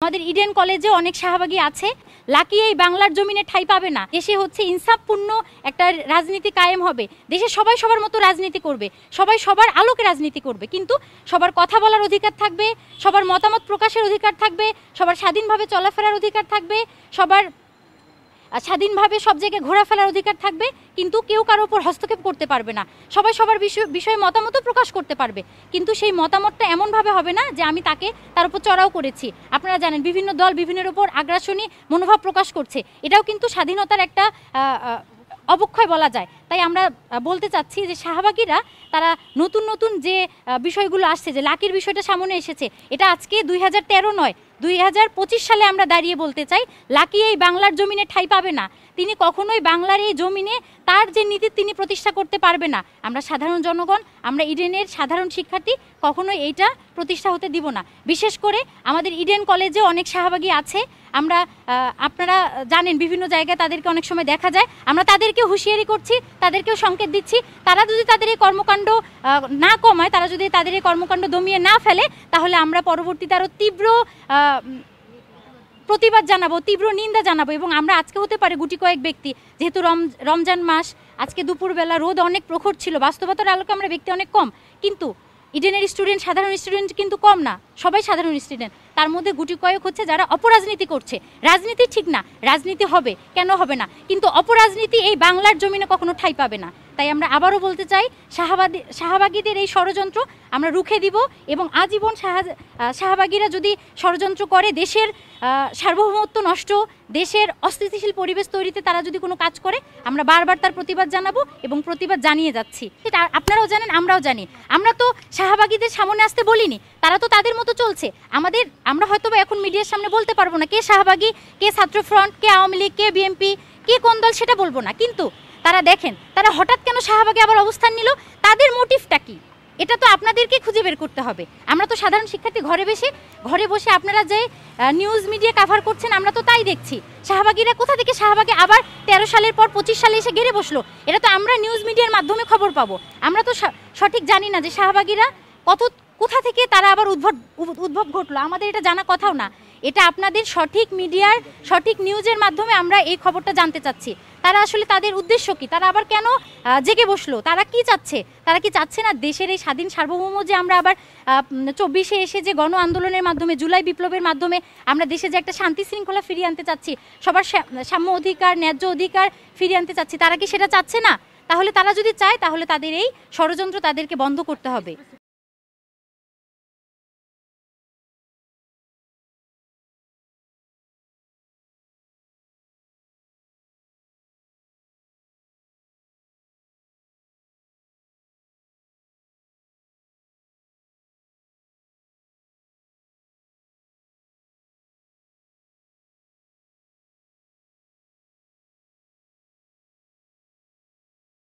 আমাদের ইডেন কলেজে অনেক শাহবাগী আছে, লাকি এই বাংলার জমিনে ঠাঁই পাবে না। দেশে হচ্ছে ইনসাফপূর্ণ একটা রাজনীতি কায়েম হবে, দেশে সবাই সবার মতো রাজনীতি করবে, সবাই সবার আলোকে রাজনীতি করবে, কিন্তু সবার কথা বলার অধিকার থাকবে, সবার মতামত প্রকাশের অধিকার থাকবে, সবার স্বাধীনভাবে চলাফেরার অধিকার থাকবে, সবার স্বাধীনভাবে সব জায়গায় ঘোরাফেরার অধিকার থাকবে, কিন্তু কেউ কারো উপর হস্তক্ষেপ করতে পারবে না। সবাই সবার বিষয়ে মতামতও প্রকাশ করতে পারবে, কিন্তু সেই মতামতটা এমনভাবে হবে না যে আমি তার উপর চড়াও করেছি। আপনারা জানেন বিভিন্ন দল বিভিন্নের উপর আগ্রাসনী মনোভাব প্রকাশ করছে, এটাও কিন্তু স্বাধীনতার একটা অবক্ষয় বলা যায়। তাই আমরা বলতে চাচ্ছি যে শাহবাগীরা তারা নতুন নতুন যে বিষয়গুলো আসছে, যে লাকির বিষয়টা সামনে এসেছে, এটা আজকে 2013 নয়, 2025 সালে আমরা দাঁড়িয়ে বলতে চাই লাকি এই বাংলার জমিনে ঠাঁই পাবে না। তিনি কখনোই বাংলার এই জমিনে তার যে নীতি তিনি প্রতিষ্ঠা করতে পারবে না। আমরা সাধারণ জনগণ, আমরা ইডেনের সাধারণ শিক্ষার্থী কখনোই এইটা প্রতিষ্ঠা হতে দিব না। বিশেষ করে আমাদের ইডেন কলেজে অনেক শাহবাগী আছে, আমরা আপনারা জানেন বিভিন্ন জায়গায় তাদেরকে অনেক সময় দেখা যায়, আমরা তাদেরকে হুঁশিয়ারি করছি, তাদেরকেও সংকেত দিচ্ছি, তারা যদি তাদের এই কর্মকাণ্ড না কমায়, তারা যদি তাদের এই কর্মকাণ্ড দমিয়ে না ফেলে, তাহলে আমরা পরবর্তীতে আরও তীব্র প্রতিবাদ জানাবো, তীব্র নিন্দা জানাবো। এবং আমরা আজকে হতে পারে গুটি কয়েক ব্যক্তি, যেহেতু রমজান মাস, আজকে দুপুরবেলা রোদ অনেক প্রখর ছিল, বাস্তবতার আলোকে আমরা ব্যক্তি অনেক কম, কিন্তু ইডেনের স্টুডেন্ট সাধারণ স্টুডেন্ট কিন্তু কম না, সবাই সাধারণ স্টুডেন্ট। তার মধ্যে গুটি কয়েক হচ্ছে যারা অপরাজনীতি করছে। রাজনীতি ঠিক না, রাজনীতি হবে, কেন হবে না, কিন্তু অপরাজনীতি এই বাংলার জমিনে কখনো ঠাঁই পাবে না। তাই আমরা আবারও বলতে চাই শাহবাগীদের এই ষড়যন্ত্র আমরা রুখে দিব, এবং আজীবন শাহবাগীরা যদি ষড়যন্ত্র করে, দেশের সার্বভৌমত্ব নষ্ট, দেশের অস্থিতিশীল পরিবেশ তৈরিতে তারা যদি কোনো কাজ করে, আমরা বারবার তার প্রতিবাদ জানাবো এবং প্রতিবাদ জানিয়ে যাচ্ছি। সেটা আপনারাও জানেন, আমরাও জানি। আমরা তো শাহবাগীদের সামনে আসতে বলিনি, তারা তো তাদের মতো চলছে। আমরা হয়তো এখন মিডিয়ার সামনে বলতে পারবো না কে শাহবাগী, কে ছাত্রফ্রন্ট, কে আওয়ামী লীগ, কে বিএনপি, কে কোন দল, সেটা বলবো না, কিন্তু তারা দেখেন তারা হঠাৎ কেন শাহবাগে আবার অবস্থান নিল, তাদের মোটিভটা কি, এটা তো আপনাদেরকে খুঁজে বের করতে হবে। আমরা তো সাধারণ শিক্ষার্থী, ঘরে বসে আপনারা যে নিউজ মিডিয়া কাভার করছেন, আমরা তো তাই দেখছি। শাহবাগীরা কোথা থেকে শাহবাগে আবার 13 সালের পর 25 সালে এসে ঘেরে বসলো, এটা তো আমরা নিউজ মিডিয়ার মাধ্যমে খবর পাবো। আমরা তো সঠিক জানি না যে শাহবাগীরা কোথা থেকে তারা আবার উদ্ভব ঘটলো, আমাদের এটা জানা কথাও না। এটা আপনাদের সঠিক মিডিয়ার সঠিক নিউজের মাধ্যমে আমরা এই খবরটা জানতে চাচ্ছি। তারা আসলে তাদের উদ্দেশ্য কি, তারা আবার কেন জেগে বসলো, তারা কি চাচ্ছে? তারা কি চাচ্ছে না দেশের এই স্বাধীন সার্বভৌম যে আমরা আবার 24-এ এসে যে গণ আন্দোলনের মাধ্যমে, জুলাই বিপ্লবের মাধ্যমে আমরা দেশে যে একটা শান্তি শৃঙ্খলা ফিরিয়ে আনতে চাচ্ছি, সবার সাম্য অধিকার, ন্যায্য অধিকার ফিরিয়ে আনতে চাচ্ছি, তারা কি সেটা চাচ্ছে না? তাহলে তারা যদি চায়, তাহলে তাদের এই ষড়যন্ত্র তাদেরকে বন্ধ করতে হবে।